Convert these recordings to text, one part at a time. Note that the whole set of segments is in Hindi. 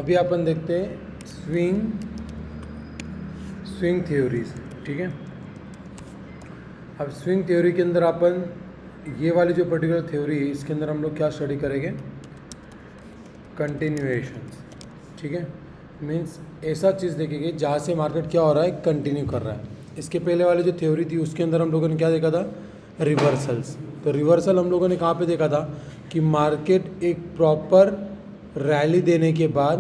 अभी अपन देखते हैं स्विंग थ्योरीज। ठीक है, अब स्विंग थ्योरी के अंदर अपन ये वाली जो पर्टिकुलर थ्योरी है इसके अंदर हम लोग क्या स्टडी करेंगे, कंटिन्यूएशंस। ठीक है, मीन्स ऐसा चीज़ देखेंगे जहाँ से मार्केट क्या हो रहा है, कंटिन्यू कर रहा है। इसके पहले वाली जो थ्योरी थी उसके अंदर हम लोगों ने क्या देखा था, रिवर्सल्स। तो रिवर्सल हम लोगों ने कहाँ पे देखा था कि मार्केट एक प्रॉपर रैली देने के बाद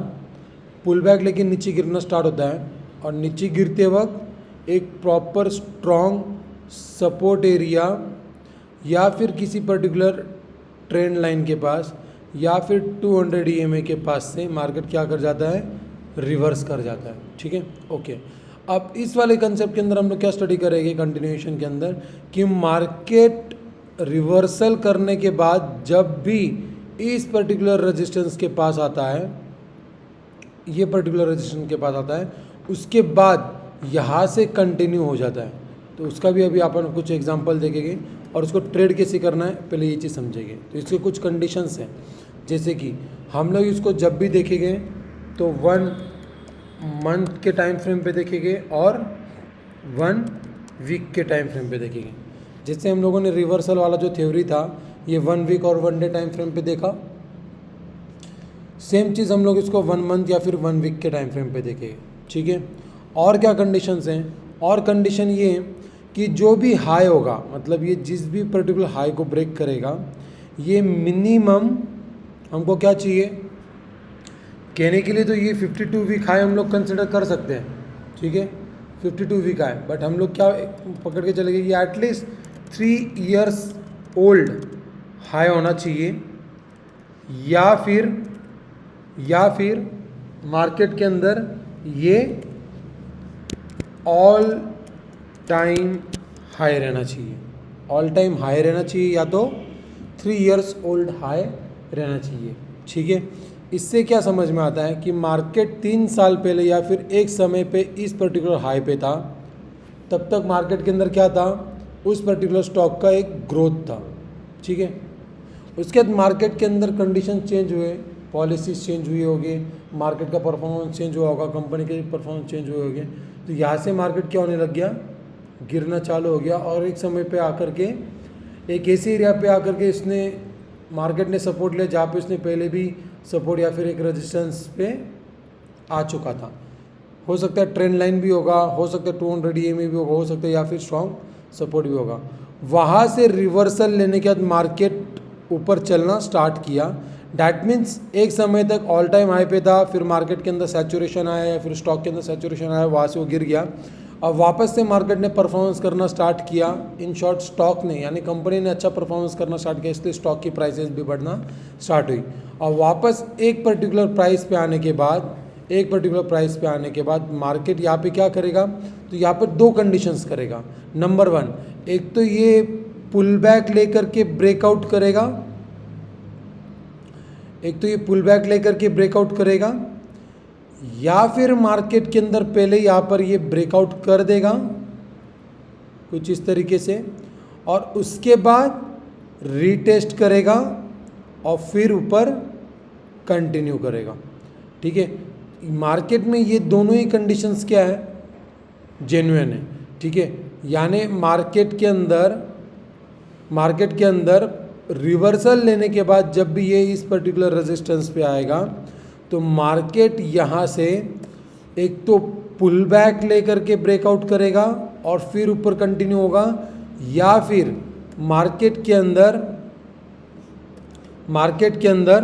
पुल बैक लेके नीचे गिरना स्टार्ट होता है और नीचे गिरते वक्त एक प्रॉपर स्ट्रॉन्ग सपोर्ट एरिया या फिर किसी पर्टिकुलर ट्रेंड लाइन के पास या फिर 200 EMA के पास से मार्केट क्या कर जाता है, रिवर्स कर जाता है। ठीक है, ओके। अब इस वाले कंसेप्ट के अंदर हम लोग क्या स्टडी करेंगे कंटिन्यूएशन के अंदर, कि मार्केट रिवर्सल करने के बाद जब भी इस पर्टिकुलर रेजिस्टेंस के पास आता है, ये पर्टिकुलर रेजिस्टेंस के पास आता है, उसके बाद यहाँ से कंटिन्यू हो जाता है। तो उसका भी अभी अपन कुछ एग्जांपल देखेंगे और उसको ट्रेड कैसे करना है पहले ये चीज़ समझेंगे। तो इसके कुछ कंडीशंस हैं, जैसे कि हम लोग इसको जब भी देखेंगे तो 1 मंथ के टाइम फ्रेम पे देखेंगे और 1 वीक के टाइम फ्रेम पे देखेंगे। जैसे हम लोगों ने रिवर्सल वाला जो थ्योरी था ये 1 वीक और 1 डे टाइम फ्रेम पे देखा, सेम चीज़ हम लोग इसको 1 मंथ या फिर 1 वीक के टाइम फ्रेम पे देखेंगे। ठीक है, और क्या कंडीशंस हैं, और कंडीशन ये है कि जो भी हाई होगा, मतलब ये जिस भी पर्टिकुलर हाई को ब्रेक करेगा, ये मिनिमम हमको क्या चाहिए कहने के लिए, तो ये 52 वीक हाई हम लोग कंसिडर कर सकते हैं। ठीक है, 52 वीक हाई, बट हम लोग क्या पकड़ के चलेंगे, ये एटलीस्ट 3 इयर्स ओल्ड हाई होना चाहिए, या फिर मार्केट के अंदर ये ऑल टाइम हाई रहना चाहिए। ऑल टाइम हाई रहना चाहिए या तो 3 इयर्स ओल्ड हाई रहना चाहिए। ठीक है, इससे क्या समझ में आता है कि मार्केट 3 साल पहले या फिर एक समय पे इस पर्टिकुलर हाई पे था, तब तक मार्केट के अंदर क्या था, उस पर्टिकुलर स्टॉक का एक ग्रोथ था। ठीक है, उसके बाद मार्केट के अंदर कंडीशन चेंज हुए, पॉलिसीज चेंज हुई होगी, मार्केट का परफॉर्मेंस चेंज हुआ होगा, कंपनी के परफॉर्मेंस चेंज हुए होंगे, तो यहाँ से मार्केट क्या होने लग गया, गिरना चालू हो गया। और एक समय पे आकर के एक ऐसे एरिया पे आकर के इसने मार्केट ने सपोर्ट लिया जहाँ पे उसने पहले भी सपोर्ट या फिर एक रेजिस्टेंस पे आ चुका था। हो सकता है ट्रेंड लाइन भी होगा, हो सकता है 200 EMA भी होगा, हो सकता है या फिर स्ट्रॉन्ग सपोर्ट भी होगा। वहाँ से रिवर्सल लेने के बाद मार्केट ऊपर चलना स्टार्ट किया। डैट मीन्स एक समय तक ऑल टाइम हाई पे था, फिर मार्केट के अंदर सैचुरेशन आया या फिर स्टॉक के अंदर सैचुरेशन आया, वहाँ से वो गिर गया। अब वापस से मार्केट ने परफॉर्मेंस करना स्टार्ट किया, इन शॉर्ट स्टॉक ने यानी कंपनी ने अच्छा परफॉर्मेंस करना स्टार्ट किया, इसलिए स्टॉक की प्राइसेस भी बढ़ना स्टार्ट हुई। और वापस एक पर्टिकुलर प्राइस पे आने के बाद मार्केट यहाँ पे क्या करेगा, तो यहाँ पर 2 कंडीशंस करेगा। नंबर 1, एक तो ये पुल बैक लेकर के ब्रेकआउट करेगा, या फिर मार्केट के अंदर पहले यहाँ पर ये ब्रेकआउट कर देगा कुछ इस तरीके से, और उसके बाद रीटेस्ट करेगा और फिर ऊपर कंटिन्यू करेगा। ठीक है, मार्केट में ये दोनों ही कंडीशंस क्या है, जेन्युइन है। ठीक है, यानी मार्केट के अंदर रिवर्सल लेने के बाद जब भी ये इस पर्टिकुलर रेजिस्टेंस पे आएगा, तो मार्केट यहाँ से एक तो पुल बैक लेकर के ब्रेकआउट करेगा और फिर ऊपर कंटिन्यू होगा, या फिर मार्केट के अंदर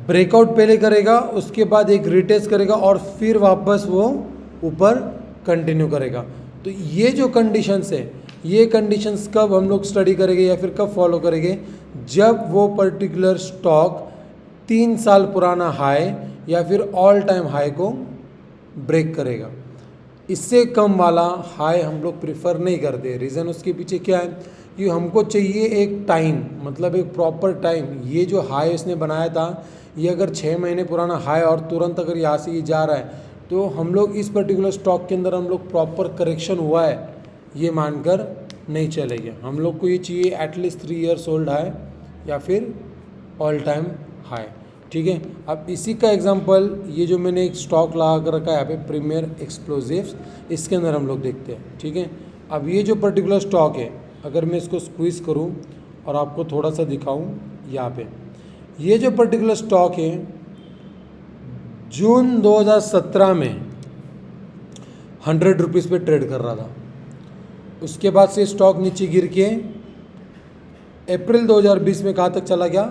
ब्रेकआउट पहले करेगा, उसके बाद एक रिटेस्ट करेगा और फिर वापस वो ऊपर कंटिन्यू करेगा। तो ये जो कंडीशंस है, ये कंडीशंस कब हम लोग स्टडी करेंगे या फिर कब फॉलो करेंगे, जब वो पर्टिकुलर स्टॉक 3 साल पुराना हाई या फिर ऑल टाइम हाई को ब्रेक करेगा। इससे कम वाला हाई हम लोग प्रिफर नहीं करते। रीज़न उसके पीछे क्या है कि हमको चाहिए एक टाइम, मतलब एक प्रॉपर टाइम। ये जो हाई इसने बनाया था, ये अगर 6 महीने पुराना हाई और तुरंत अगर यहाँ से ये जा रहा है, तो हम लोग इस पर्टिकुलर स्टॉक के अंदर हम लोग प्रॉपर करेक्शन हुआ है ये मानकर नहीं चलेंगे। हम लोग को ये चाहिए एटलीस्ट 3 इयर्स ओल्ड हाई या फिर ऑल टाइम हाई। ठीक है। अब इसी का एग्जांपल ये जो मैंने एक स्टॉक लगा कर रखा है यहाँ पे प्रीमियर एक्सप्लोजिव्स, इसके अंदर हम लोग देखते हैं। ठीक है, अब ये जो पर्टिकुलर स्टॉक है, अगर मैं इसको स्क्वीज़ करूँ और आपको थोड़ा सा दिखाऊँ, यहाँ पे ये जो पर्टिकुलर स्टॉक है जून 2017 में 100 रुपीज़ पे ट्रेड कर रहा था। उसके बाद से स्टॉक नीचे गिर के अप्रैल 2020 में कहाँ तक चला गया,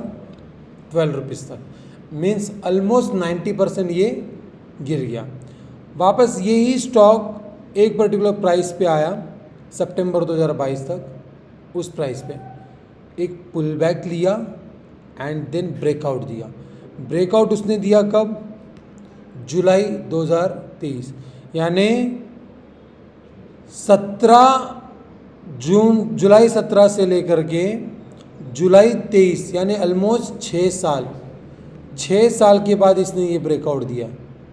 12 रुपीज़ तक। मीन्स ऑलमोस्ट 90% ये गिर गया। वापस यही स्टॉक एक पर्टिकुलर प्राइस पे आया सितंबर 2022 तक, उस प्राइस पे एक पुल बैक लिया एंड देन ब्रेकआउट दिया। ब्रेकआउट उसने दिया कब, जुलाई 2023, यानी जुलाई 17 से लेकर के जुलाई 23, यानी ऑलमोस्ट 6 साल के बाद इसने ये ब्रेकआउट दिया।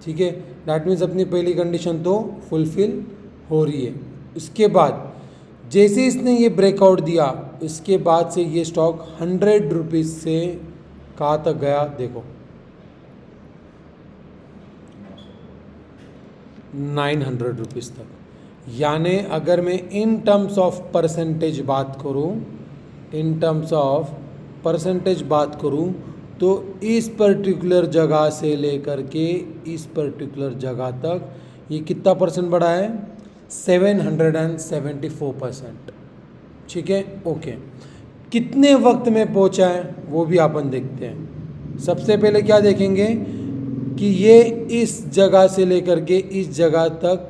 ठीक है, डैट मीन्स अपनी पहली कंडीशन तो फुलफिल हो रही है। उसके बाद जैसे इसने ये ब्रेकआउट दिया, इसके बाद से ये स्टॉक 100 रुपीज़ से कहाँ तक गया देखो, 900 रुपीज़ तक। यानी अगर मैं इन टर्म्स ऑफ परसेंटेज बात करूं, तो इस पर्टिकुलर जगह से लेकर के इस पर्टिकुलर जगह तक ये कितना परसेंट बढ़ा है, 774%। ठीक है, ओके। कितने वक्त में पहुंचा है वो भी अपन देखते हैं। सबसे पहले क्या देखेंगे कि ये इस जगह से लेकर के इस जगह तक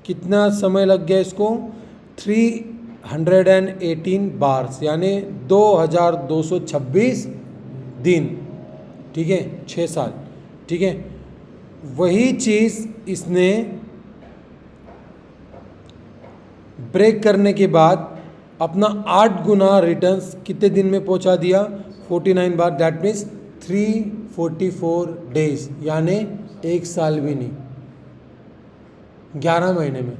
कितना समय लग गया इसको, 318 बार्स, यानी 2226 दिन। ठीक है, 6 साल। ठीक है, वही चीज़ इसने ब्रेक करने के बाद अपना 8 गुना रिटर्न्स कितने दिन में पहुंचा दिया, 49 बार। दैट मीन्स 344 डेज, यानी 1 साल भी नहीं, 11 महीने में।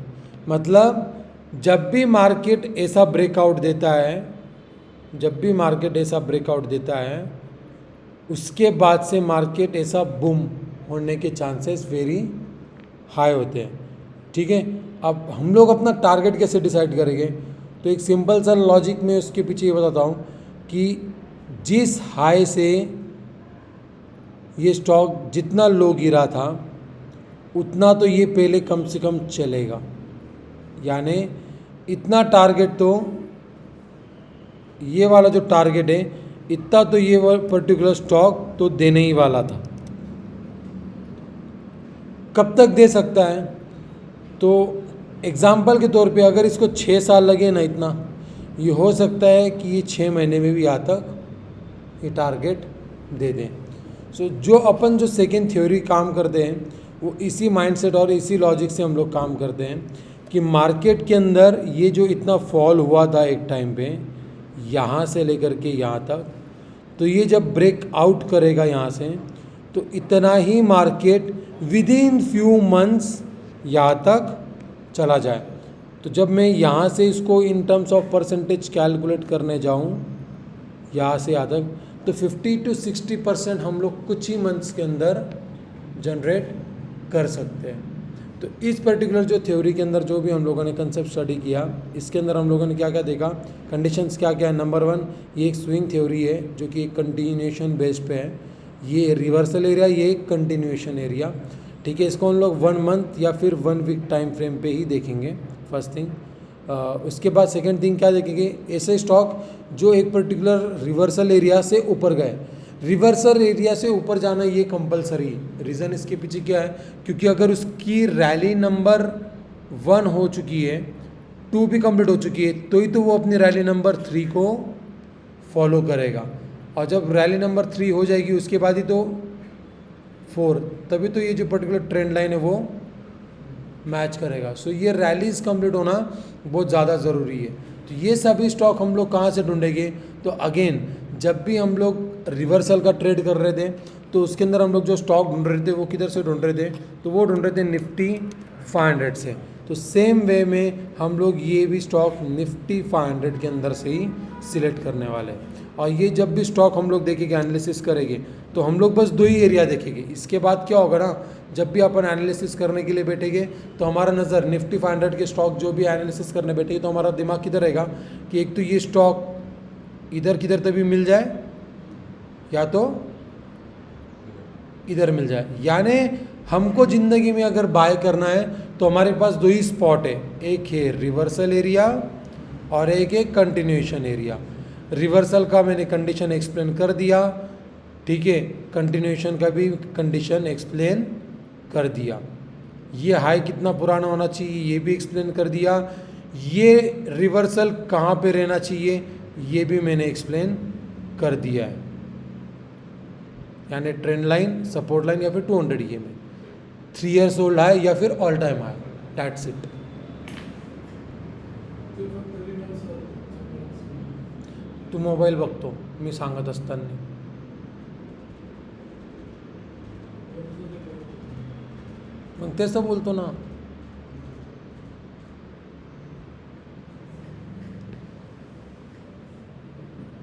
मतलब जब भी मार्केट ऐसा ब्रेकआउट देता है, उसके बाद से मार्केट ऐसा बूम होने के चांसेस वेरी हाई होते हैं। ठीक है, अब हम लोग अपना टारगेट कैसे डिसाइड करेंगे, तो एक सिंपल सा लॉजिक में उसके पीछे ये बताता हूँ कि जिस हाई से ये स्टॉक जितना लो गिरा था, उतना तो ये पहले कम से कम चलेगा। यानी इतना टारगेट तो ये वाला जो टारगेट है, इतना तो ये पर्टिकुलर स्टॉक तो देने ही वाला था। कब तक दे सकता है, तो एग्जाम्पल के तौर पे अगर इसको 6 साल लगे ना, इतना ये हो सकता है कि ये 6 महीने में भी यहाँ तक ये टारगेट दे दें। सो जो सेकेंड थ्योरी काम करते हैं, वो इसी माइंडसेट और इसी लॉजिक से हम लोग काम करते हैं कि मार्केट के अंदर ये जो इतना फॉल हुआ था एक टाइम पे, यहाँ से लेकर के यहाँ तक, तो ये जब ब्रेक आउट करेगा यहाँ से, तो इतना ही market within few months यहाँ तक चला जाए। तो जब मैं यहाँ से इसको in terms of percentage calculate करने जाऊँ यहाँ से यहाँ तक, तो 50 to 60% हम लोग कुछ ही मंथ्स के अंदर जनरेट कर सकते हैं। तो इस पर्टिकुलर जो थ्योरी के अंदर जो भी हम लोगों ने कंसेप्ट स्टडी किया, इसके अंदर हम लोगों ने क्या क्या देखा, कंडीशंस क्या क्या है। नंबर 1, ये एक स्विंग थ्योरी है जो कि एक कंटिन्यूएशन बेस्ड पे है। ये रिवर्सल एरिया, ये एक कंटिन्यूएशन एरिया। ठीक है, इसको हम लोग 1 मंथ या फिर 1 वीक टाइम फ्रेम पे ही देखेंगे, फर्स्ट थिंग। उसके बाद सेकेंड थिंग क्या देखेंगे, ऐसे स्टॉक जो एक पर्टिकुलर रिवर्सल एरिया से ऊपर गए। रिवर्सल एरिया से ऊपर जाना ये कंपलसरी, रीज़न इसके पीछे क्या है, क्योंकि अगर उसकी रैली नंबर 1 हो चुकी है, 2 भी कंप्लीट हो चुकी है, तो ही तो वो अपनी रैली नंबर 3 को फॉलो करेगा। और जब रैली नंबर 3 हो जाएगी, उसके बाद ही तो 4, तभी तो ये जो पर्टिकुलर ट्रेंड लाइन है वो मैच करेगा। सो ये रैलीज कंप्लीट होना बहुत ज़्यादा ज़रूरी है। तो ये सभी स्टॉक हम लोग कहाँ से ढूंढेंगे, तो अगेन जब भी हम लोग रिवर्सल का ट्रेड कर रहे थे, तो उसके अंदर हम लोग जो स्टॉक ढूंढ रहे थे वो किधर से ढूंढ रहे थे, तो वो ढूंढ रहे थे निफ्टी 500 से। तो सेम वे में हम लोग ये भी स्टॉक निफ्टी 500 के अंदर से ही सिलेक्ट करने वाले हैं। और ये जब भी स्टॉक हम लोग देखेंगे एनालिसिस करेंगे तो हम लोग बस 2 ही एरिया देखेंगे। इसके बाद क्या होगा ना, जब भी अपन एनालिसिस करने के लिए बैठेंगे तो हमारा नज़र निफ्टी 500 के स्टॉक जो भी एनालिसिस करने बैठेंगे तो हमारा दिमाग किधर रहेगा कि एक तो ये स्टॉक इधर किधर तभी मिल जाए या तो इधर मिल जाए। यानी हमको ज़िंदगी में अगर बाय करना है तो हमारे पास 2 ही स्पॉट है, एक है रिवर्सल एरिया और एक है कंटिन्यूएशन एरिया। रिवर्सल का मैंने कंडीशन एक्सप्लेन कर दिया, ठीक है, कंटिन्यूएशन का भी कंडीशन एक्सप्लेन कर दिया। ये हाई कितना पुराना होना चाहिए ये भी एक्सप्लेन कर दिया। ये रिवर्सल कहाँ पे रहना चाहिए ये भी मैंने एक्सप्लेन कर दिया है, यानी ट्रेंड लाइन, सपोर्ट लाइन या फिर 200 EM में 3 years ओल्ड हाई या फिर all time high, that's it. तू मोबाईल बघतो, मी सांगत असताना मग तेच तर बोलतो ना।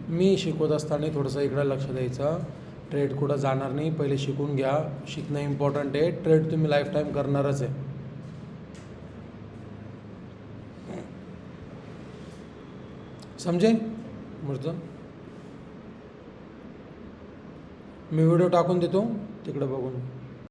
मी शिकवत असताना थोडंसं इकडं लक्ष द्यायचं, ट्रेड कुठं जाणार नाही, पहिले शिकून घ्या, शिकणं इम्पॉर्टंट आहे, ट्रेड तुम्ही लाईफ टाईम करणारच आहे। समजे मिर्झा? मी व्हिडिओ टाकून देतो तिकडे बघून।